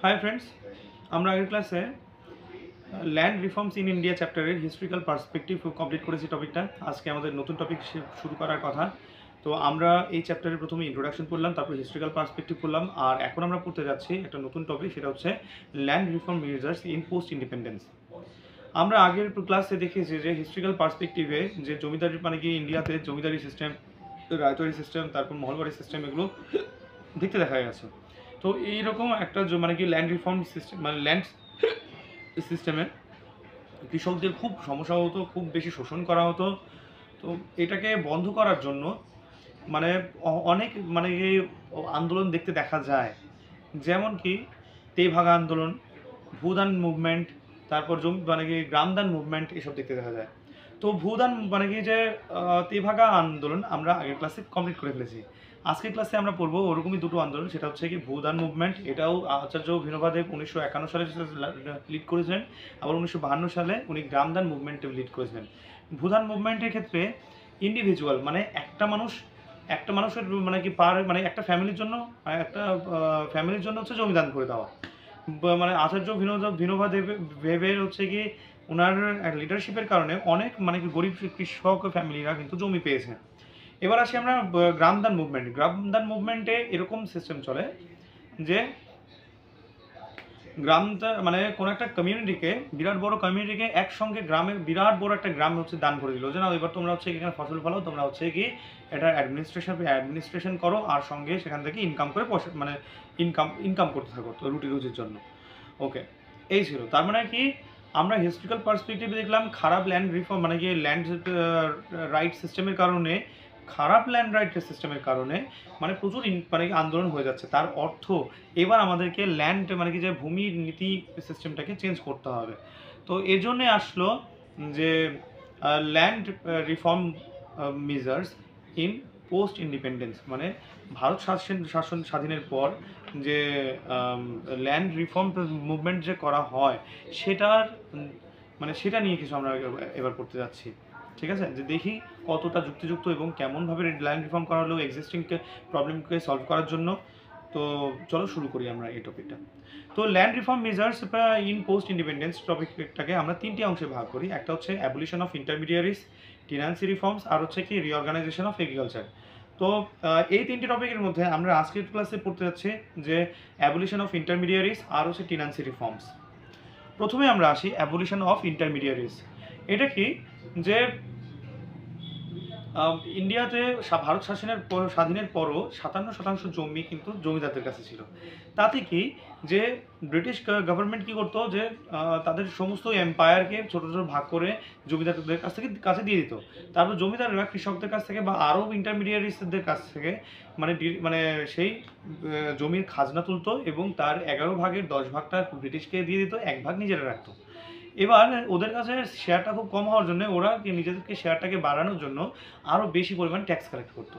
Hi friends আমরা আগের ক্লাসে ল্যান্ড রিফর্মস ইন ইন্ডিয়া চ্যাপ্টারের হিস্ট্রিক্যাল পার্সপেক্টিভ কমপ্লিট করেছি টপিকটা। আজকে আমাদের নতুন টপিক শুরু করার কথা। তো আমরা এই চ্যাপ্টারের প্রথমে ইন্ট্রোডাকশন পড়লাম, তারপর হিস্ট্রিক্যাল পার্সপেক্টিভ পড়লাম, আর এখন আমরা পড়তে যাচ্ছি একটা নতুন টপিক, সেটা হচ্ছে land reform measures in post independence. আমরা আগের ক্লাসে দেখিয়েছি যে হিস্ট্রিক্যাল পার্সপেক্টিভে যে জমিদারি মানে কি ইন্ডিয়াতে জমিদারি সিস্টেম, রায়তরি সিস্টেম, তারপর মহলবাড়ি সিস্টেম, এগুলো দেখতে দেখা গেছে। তো এইরকম একটা মানে কি ল্যান্ড রিফর্ম সিস্টেম মানে ল্যান্ড সিস্টেমে কৃষকদের খুব সমস্যা হতো, খুব বেশি শোষণ করা হতো। তো এটাকে বন্ধ করার জন্য মানে অনেক মানে আন্দোলন দেখতে দেখা যায়, যেমন কি তেভাগা আন্দোলন, ভূদান মুভমেন্ট, তারপর জমি মানে কি গ্রামদান মুভমেন্ট, এসব দেখতে দেখা যায়। তো ভূদান মানে কি যে তেভাগা আন্দোলন আমরা আগের ক্লাসে কমপ্লিট করে ফেলেছি। আজকের ক্লাসে আমরা পড়বো ওরকমই দুটো আন্দোলন, সেটা হচ্ছে কি ভূদান মুভমেন্ট। এটাও আচার্য বিনোবা দেব 1951 সালে লিড করেছিলেন, আবার 1952 সালে উনি গ্রামদান মুভমেন্টে লিড করেছিলেন। ভূদান মুভমেন্টের ক্ষেত্রে ইন্ডিভিজুয়াল মানে একটা মানুষের মানে কি মানে একটা ফ্যামিলির জন্য হচ্ছে জমিদান করে দেওয়া। মানে আচার্য বিনোবা দেবের হচ্ছে কি ওনার লিডারশিপের কারণে অনেক মানে কি গরিব কৃষক ফ্যামিলিরা কিন্তু জমি পেয়েছে। এবার আসি আমরা গ্রামদান মুভমেন্টে এরকম সিস্টেম চলে যে মানে কোনো একটা কমিউনিটিকে, বিরাট বড় কমিউনিটিকে একসঙ্গে বিরাট বড় একটা গ্রাম হচ্ছে দান করে দিল, যে না এবার তোমরা হচ্ছে এখানে ফসল ফলাও, তোমরা হচ্ছে কি এটা অ্যাডমিনিস্ট্রেশন করো, আর সঙ্গে সেখান থেকে ইনকাম করে মানে ইনকাম করতে থাকো তো রুজির জন্য। ওকে, এই ছিল। তার মানে কি আমরা হিস্ট্রিক্যাল পার্সপেক্টিভে দেখলাম খারাপ ল্যান্ড রিফর্ম মানে কি ল্যান্ড রাইট সিস্টেমের কারণে, মানে প্রচুর মানে আন্দোলন হয়ে যাচ্ছে। তার অর্থ এবার আমাদেরকে ল্যান্ড মানে কি যে ভূমি নীতি সিস্টেমটাকে চেঞ্জ করতে হবে। তো এর জন্যে আসলো যে land reform measures in post independence, মানে ভারত স্বাধীনের পর যে ল্যান্ড রিফর্ম মুভমেন্ট যে করা হয় সেটা নিয়ে কিছু আমরা এবার পড়তে যাচ্ছি। ঠিক আছে, যে দেখি কতটা যুক্তিযুক্ত এবং কেমনভাবে ল্যান্ড রিফর্ম করা হলো এক্সিস্টিং প্রবলেমকে সলভ করার জন্য। তো চলো শুরু করি আমরা এই টপিকটা। তো land reform measures in post independence টপিকটাকে আমরা তিনটি অংশে ভাগ করি। একটা হচ্ছে abolition of intermediaries, tenancy reforms, আর হচ্ছে কি রিঅর্গানাইজেশন অফ এগ্রিকালচার। তো এই তিনটি টপিকের মধ্যে আমরা আজকের ক্লাসে পড়তে যাচ্ছি যে অ্যাবলিশন অফ ইন্টারমিডিয়ারিজ আর হচ্ছে টেনান্সি রিফর্মস। প্রথমে আমরা আসি অ্যাবলিশন অফ ইন্টারমিডিয়ারিজ। এটা কি যে ইন্ডিয়াতে ভারত স্বাধীনের পরও 57% জমি কিন্তু জমিদারদের কাছে ছিল। তাতে কি যে ব্রিটিশ গভর্নমেন্ট কী করতো, যে তাদের সমস্ত এম্পায়ারকে ছোটো ছোটো ভাগ করে জমিদারদের কাছে দিয়ে দিত। তারপর জমিদাররা কৃষকদের কাছ থেকে বা আরও ইন্টারমিডিয়ারিসদের কাছ থেকে মানে সেই জমির খাজনা তুলতো এবং তার 11 ভাগের 10 ভাগটা ব্রিটিশকে দিয়ে দিত, 1 ভাগ নিজেরা রাখতো। এবার ওদের কাছে শেয়ারটা খুব কম হওয়ার জন্য ওরা নিজেদেরকে শেয়ারটাকে বাড়ানোর জন্য আরও বেশি পরিমাণ ট্যাক্স কালেক্ট করতো।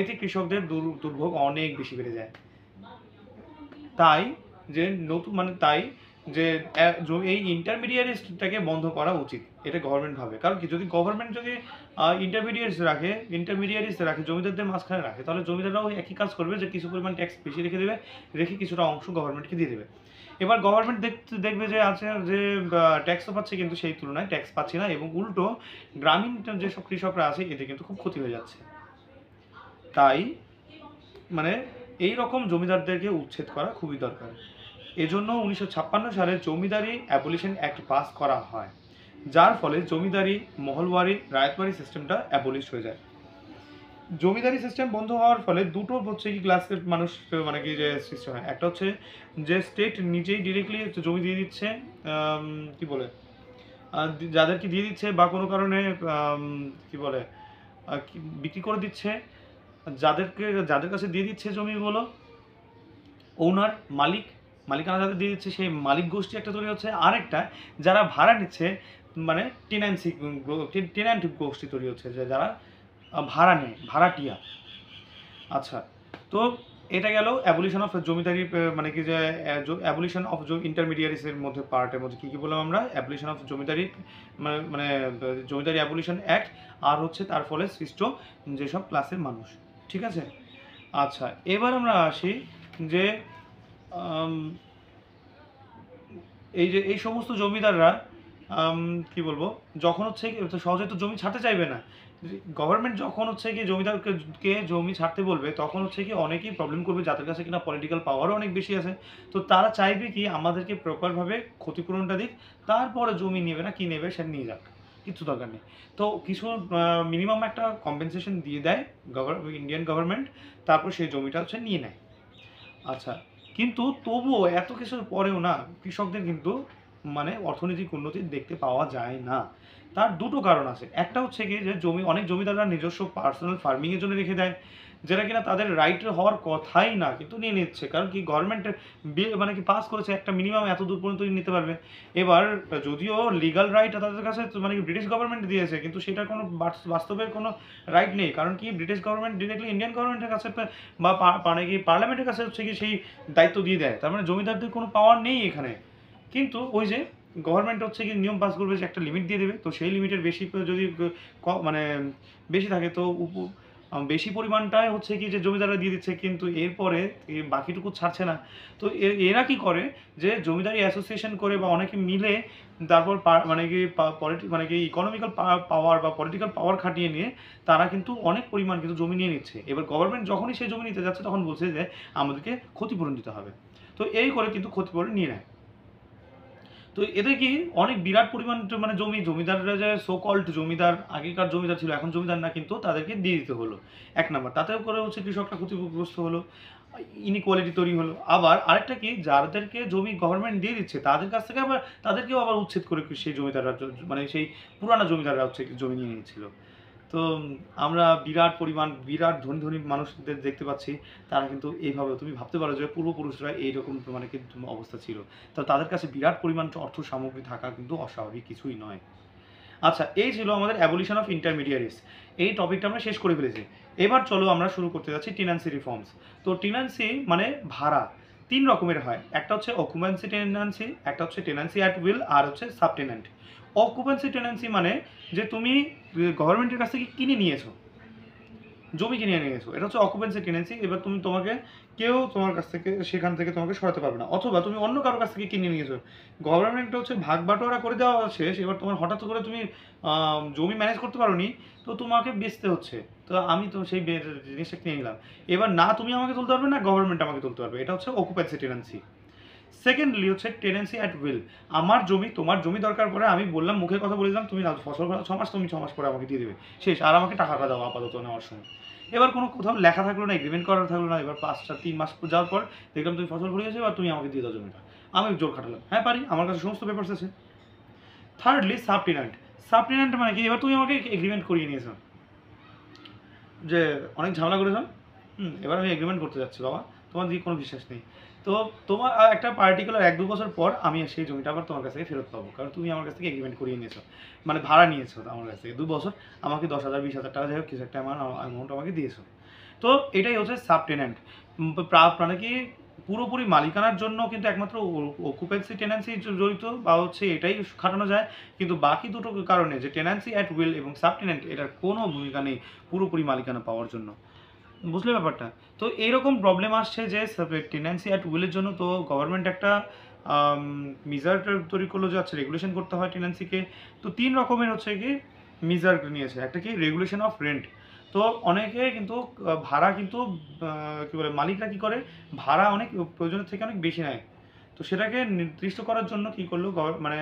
এতে কৃষকদের দুর্ভোগ অনেক বেশি বেড়ে যায়। তাই এই ইন্টারমিডিয়ারিসটাকে বন্ধ করা উচিত, এটা গভর্নমেন্ট ভাবে। কারণ কি, যদি গভর্নমেন্ট যদি ইন্টারমিডিয়ারিস রাখে জমিদারদের মাঝখানে রাখে, তাহলে জমিদাররাও একই কাজ করবে, যে কিছু পরিমাণ ট্যাক্স বেশি রেখে কিছুটা অংশ গভর্নমেন্টকে দিয়ে দেবে। এবার গভর্নমেন্ট দেখবে যে আছে যে ট্যাক্সও পাচ্ছে, কিন্তু সেই তুলনায় ট্যাক্স পাচ্ছে না, এবং উল্টো গ্রামীণ যেসব কৃষকরা আছে এতে কিন্তু খুব ক্ষতি হয়ে যাচ্ছে। তাই মানে এই রকম জমিদারদেরকে উচ্ছেদ করা খুবই দরকার। এজন্য 1956 সালে জমিদারি অ্যাবলিশন অ্যাক্ট পাস করা হয়, যার ফলে জমিদারি, মহলবাড়ি, রায়তবাড়ি সিস্টেমটা অ্যাবলিশ হয়ে যায়। জমিদারি সিস্টেম বন্ধ হওয়ার ফলে দুটো হচ্ছে কি ক্লাসের মানুষ মানে কি যে সৃষ্টি হয়। একটা হচ্ছে যে স্টেট নিজেই ডিরেক্টলি জমি দিয়ে দিচ্ছে, কি বলে যাদেরকে দিয়ে দিচ্ছে, বা কোনো কারণে কি বলে বিক্রি করে দিচ্ছে, যাদের কাছে দিয়ে দিচ্ছে জমিগুলো, ওনার মালিকানা যাদের দিয়ে দিচ্ছে সেই মালিক গোষ্ঠী একটা তৈরি হচ্ছে। আরেকটা যারা ভাড়া নিচ্ছে মানে টেন্যান্ট গোষ্ঠী তৈরি হচ্ছে, যারা ভাড়া নেয়, ভাড়াটিয়া। আচ্ছা, তো এটা গেল অ্যাবলিশন অফ জমিদারি মানে কি যে অ্যাবলিশন অফ ইন্টারমিডিয়ারিসের মধ্যে পার্টের মধ্যে কী বললাম আমরা, অ্যাবলিশন অফ জমিদারি মানে জমিদারি অ্যাবলিশন অ্যাক্ট, আর হচ্ছে তার ফলে সৃষ্ট যেসব ক্লাসের মানুষ। ঠিক আছে, আচ্ছা এবার আমরা আসি যে এই সমস্ত জমিদাররা কি বলবো, যখন হচ্ছে সহজে তো জমি ছাড়তে চাইবে না। গভর্নমেন্ট যখন হচ্ছে কি জমিদারকে জমি ছাড়তে বলবে, তখন হচ্ছে কি অনেকেই প্রবলেম করবে যাদের কাছে কিনা পলিটিক্যাল পাওয়ারও অনেক বেশি আছে। তো তারা চাইবে কি আমাদেরকে প্রপারভাবে ক্ষতিপূরণটা দিক, তারপরে জমি নেবে না কি নেবে সেটা নিয়ে যাক, কিছু দরকার নেই। তো কিছু মিনিমাম একটা কম্পেনসেশন দিয়ে দেয় ইন্ডিয়ান গভর্নমেন্ট, তারপর সেই জমিটা হচ্ছে নিয়ে নেয়। আচ্ছা, কিন্তু তবুও এত কিছুর পরেও না কৃষকদের কিন্তু মানে অর্থনৈতিক উন্নতি দেখতে পাওয়া যায় না। তার দুটো কারণ আছে। একটা হচ্ছে কি যে অনেক জমিদাররা নিজস্ব পার্সোনাল ফার্মিংয়ের জন্য রেখে দেয়, যেটা কিনা তাদের রাইট হওয়ার কথাই না, কিন্তু নিয়ে নিচ্ছে। কারণ কি গভর্নমেন্ট মানে কি পাস করেছে একটা মিনিমাম এত দূর পর্যন্ত নিতে পারবে। এবার যদিও লিগাল রাইট তাদের কাছে মানে কি ব্রিটিশ গভর্নমেন্ট দিয়েছে, কিন্তু সেটার কোনো বাস্তবে কোনো রাইট নেই। কারণ কি ব্রিটিশ গভর্নমেন্ট ডিরেক্টলি ইন্ডিয়ান গভর্নমেন্টের কাছে বা মানে কি পার্লামেন্টের কাছে হচ্ছে কি সেই দায়িত্ব দিয়ে দেয়। তার মানে জমিদারদের কোনো পাওয়ার নেই এখানে। কিন্তু ওই যে গভর্নমেন্ট হচ্ছে কি নিয়ম পাস করবে যে একটা লিমিট দিয়ে দেবে, তো সেই লিমিটের বেশি যদি মানে বেশি থাকে তো বেশি পরিমাণটাই হচ্ছে কি যে জমিদাররা দিয়ে দিচ্ছে, কিন্তু এরপরে বাকিটুকু ছাড়ছে না। তো এরা কি করে যে জমিদারি অ্যাসোসিয়েশন করে বা অনেকে মিলে তারপর মানে কি মানে কি ইকোনমিক্যাল পাওয়ার বা পলিটিক্যাল পাওয়ার খাটিয়ে নিয়ে তারা কিন্তু অনেক পরিমাণ কিন্তু জমি নিয়ে নিচ্ছে। এবার গভর্নমেন্ট যখনই সেই জমি নিতে যাচ্ছে তখন বলছে যে আমাদেরকে ক্ষতিপূরণ দিতে হবে। তো এই করে কিন্তু ক্ষতিপূরণ নিয়ে নেয়। তো এতে কি অনেক বিরাট পরিমাণ মানে জমিদাররা যে সো কল্ড জমিদার, আগেকার জমিদার ছিল এখন জমিদার না, কিন্তু তাদেরকে দিয়ে দিতে হলো এক নাম্বার। তাতেও করে হচ্ছে কৃষকরা ক্ষতিগ্রস্ত হলো, ইনইকুয়ালিটি তৈরি হলো। আবার আরেকটা কি, যাদেরকে জমি গভর্নমেন্ট দিয়ে দিচ্ছে তাদের কাছ থেকে আবার তাদেরকেও আবার উচ্ছেদ করে সেই জমিদাররা মানে সেই পুরানো জমিদাররা হচ্ছে জমি নিয়ে নিয়েছিল। তো আমরা বিরাট পরিমাণ বিরাট ধনী ধনী মানুষদের দেখতে পাচ্ছি, তারা কিন্তু এইভাবে তুমি ভাবতে পারো যে পূর্বপুরুষরা এইরকম মানে কিন্তু অবস্থা ছিল। তো তাদের কাছে বিরাট পরিমাণ অর্থ সামগ্রী থাকা কিন্তু অস্বাভাবিক কিছুই নয়। আচ্ছা, এই ছিল আমাদের অ্যাবলিশন অফ ইন্টারমিডিয়ারিস। এই টপিকটা আমরা শেষ করে ফেলেছি। এবার চলো আমরা শুরু করতে যাচ্ছি টেনান্সি রিফর্মস। তো টেনান্সি মানে ভাড়া তিন রকমের হয়। একটা হচ্ছে অকুপেন্সি টেনান্সি, একটা হচ্ছে টেনান্সি অ্যাট উইল, আর হচ্ছে সাবটেন্যান্ট। অকুপেন্সি টেনান্সি মানে যে তুমি গভর্নমেন্টের কাছ থেকে কিনে নিয়েছো, জমি কিনে নিয়েছো, এটা হচ্ছে অকুপেন্সি টেনেন্সি। এবার তোমাকে কেউ তোমার কাছ থেকে সেখান থেকে তোমাকে সরাতে পারবে না। অথবা তুমি অন্য কারোর কাছ থেকে কিনে নিয়েছো, গভর্নমেন্ট হচ্ছে ভাগ বাটোয়ারা করে দেওয়া শেষ, এবার তোমার হঠাৎ করে তুমি জমি ম্যানেজ করতে পারোনি, তো তোমাকে বেচতে হচ্ছে। তো আমি তো সেই জিনিসটা কিনে নিলাম, এবার না তুমি আমাকে তুলতে পারবে না গভর্নমেন্ট আমাকে তুলতে পারবে, এটা হচ্ছে অকুপেন্সি টেনেন্সি। সেকেন্ডলি হচ্ছে টেনেন্সি অ্যাট উইল। আমার জমি তোমার জমি দরকার পড়ে, আমি বললাম মুখের কথা বলে দিলাম তুমি ফসল ফলা 6 মাস, তুমি 6 মাস পরে আমাকে দিয়ে দেবে, শেষ। আর আমাকে টাকাটা দাও আপাতত নেওয়ার সময়। এবার কোনো কোথাও লেখা থাকলো না, এগ্রিমেন্ট করা থাকলো না। এবার 3 মাস যাওয়ার পর দেখলাম তুমি ফসল ফলিয়েছো, এবার তুমি আমাকে দিয়ে দাও জমিটা। আমি জোর খাটালাম, হ্যাঁ পারি, আমার কাছে সমস্ত পেপারস আছে। থার্ডলি সাবটেন্যান্ট। সাবটেন্যান্ট মানে কি, এবার তুমি আমাকে এগ্রিমেন্ট করিয়ে নিয়েছো যে অনেক ঝামেলা করেছো, এবার আমি এগ্রিমেন্ট করতে যাচ্ছি বাবা, তোমার দিকে কোনো বিশ্বাস নেই। তো তোমার একটা পার্টিকুলার 1-2 বছর পর আমি সেই জমিটা আবার তোমার কাছ থেকে ফেরত পাবো, কারণ তুমি আমার কাছ থেকে এগ্রিমেন্ট করিয়ে নিয়েছো, মানে ভাড়া নিয়েছো আমার কাছ থেকে 2 বছর, আমাকে 10,000 20,000 টাকা যাই হোক কিছু একটা অ্যামাউন্ট আমাকে দিয়েছো। তো এটাই হচ্ছে সাবটেন্যান্ট। মানে কি পুরোপুরি মালিকানার জন্য কিন্তু একমাত্র অকুপেন্সি টেন্যান্সি জড়িত বা হচ্ছে এটাই খাটানো যায়, কিন্তু বাকি দুটো কারণে যে টেন্যান্সি অ্যাট উইল এবং সাবটেন্যান্ট, এটার কোনো ভূমিকা নেই পুরোপুরি মালিকানা পাওয়ার জন্য। বুঝলে ব্যাপারটা? তো এইরকম প্রবলেম আসছে যে টেন্যান্সি অ্যাট উইলের জন্য তো গভর্নমেন্ট একটা মিজার তৈরি করলো যে আচ্ছা রেগুলেশন করতে হয় টেন্যান্সিকে। তো 3 রকমের হচ্ছে কি মিজার নিয়েছে। একটা কি রেগুলেশন অফ রেন্ট। তো অনেকে কিন্তু ভাড়া কিন্তু কী বলে মালিকরা কী করে, ভাড়া অনেক প্রয়োজনের থেকে অনেক বেশি নেয়। তো সেটাকে নির্দিষ্ট করার জন্য কী করলো মানে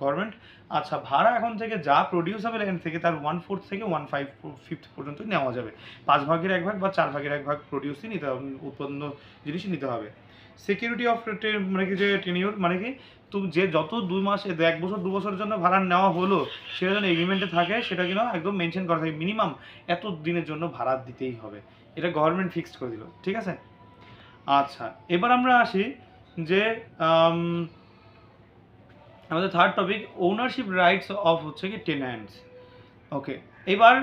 গভর্নমেন্ট, আচ্ছা ভাড়া এখন থেকে যা প্রডিউস হবে ল্যান্ড থেকে তার 1/4 থেকে 1/5 পর্যন্ত নেওয়া যাবে। 5 ভাগের 1 ভাগ বা 4 ভাগের 1 ভাগ প্রডিউসই নিতে হবে, উৎপন্ন জিনিসই নিতে হবে। সিকিউরিটি অফ মানে কি যে টেনিওর মানে কি, তো যে যত 2 মাস 1 বছর 2 বছরের জন্য ভাড়া নেওয়া হলো সেটা যেন এগ্রিমেন্টে থাকে, সেটা কিনা একদম মেনশন করা থাকে, মিনিমাম এত দিনের জন্য ভাড়া দিতেই হবে, এটা গভর্নমেন্ট ফিক্সড করে দিল, ঠিক আছে। আচ্ছা, এবার আমরা আসি যে আমাদের third topic ownership rights of হচ্ছে কি টেন্যান্টস। ওকে, এবার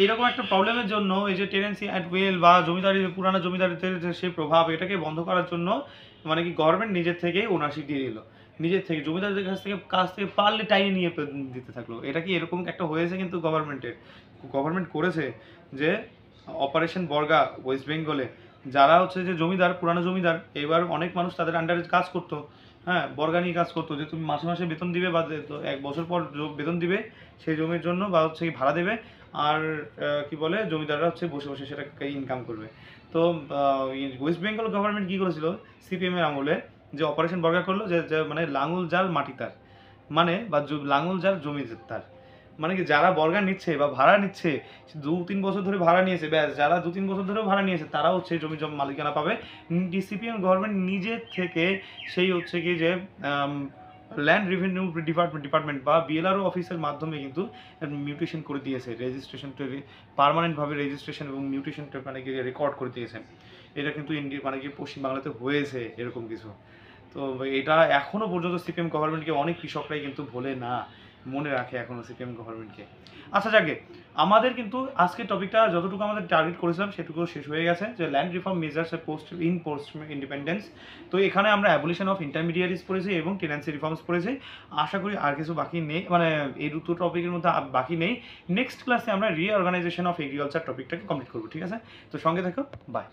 এরকম একটা প্রবলেমের জন্য এই যে টেনেন্সি অ্যাট উইল বা জমিদারি পুরানো জমিদারিতে যে সেই প্রভাব, এটাকে বন্ধ করার জন্য মানে কি গভর্নমেন্ট নিজের থেকেই ওনারশিপ দিয়ে দিল, নিজের থেকে জমিদারদের কাছ থেকে পারলে টাইনে নিয়ে দিতে থাকলো। এটা কি এরকম একটা হয়েছে কিন্তু গভর্নমেন্ট করেছে যে অপারেশন বর্গা ওয়েস্ট বেঙ্গলে, যারা হচ্ছে যে জমিদার পুরানো জমিদার, এবার অনেক মানুষ তাদের আন্ডারে কাজ করতো, হ্যাঁ বর্গানি কাজ করতো, যে তুমি মাসে মাসে বেতন দিবে বা এক বছর পর বেতন দিবে সেই জমির জন্য, বা হচ্ছে কি ভাড়া দেবে, আর কি বলে জমিদাররা হচ্ছে বসে বসে সেটাকে ইনকাম করবে। তো ওয়েস্ট বেঙ্গল গভর্নমেন্ট কী করেছিল সিপিএম এর আমলে, যে অপারেশন বর্গা করলো, যে মানে লাঙল জাল মাটি তার, মানে বা লাঙল জাল জমি তার, মানে কি যারা বর্গা নিচ্ছে বা ভাড়া নিচ্ছে 2-3 বছর ধরে ভাড়া নিয়েছে, ব্যাস যারা 2-3 বছর ধরেও ভাড়া নিয়েছে তারা হচ্ছে জমি মালিকানা পাবে। সিপিএম গভর্নমেন্ট নিজের থেকে সেই হচ্ছে কি যে ল্যান্ড রেভিনিউ ডিপার্টমেন্ট বা বিএলআরও অফিসের মাধ্যমে কিন্তু মিউটেশন করে দিয়েছে, রেজিস্ট্রেশন পার্মানেন্টভাবে রেজিস্ট্রেশন এবং মিউটেশনটা মানে কি রেকর্ড করে দিয়েছে। এটা কিন্তু ইন্ডিয়া মানে কি পশ্চিমবাংলাতে হয়েছে এরকম কিছু। তো এটা এখনও পর্যন্ত সিপিএম গভর্নমেন্টকে অনেক কৃষকরাই কিন্তু ভোলে না, মনে রাখে এখনও সিপিএম গভর্নমেন্টকে। আচ্ছা যাকে আমাদের কিন্তু আজকের টপিকটা যতটুকু আমাদের টার্গেট করেছিলাম সেটুকু শেষ হয়ে গেছে, যে land reform measures post independence. তো এখানে আমরা অ্যাবলিশন অফ ইন্টারমিডিয়ারিজ পড়েছি এবং টেন্যান্সি রিফর্মস পড়েছি। আশা করি আর কিছু বাকি নেই, মানে এই দুটো টপিকের মধ্যে বাকি নেই। নেক্সট ক্লাসে আমরা রিঅর্গানাইজেশন অফ এগ্রিকালচার টপিকটাকে কমপ্লিট করবো, ঠিক আছে? তো সঙ্গে থাকো, বাই।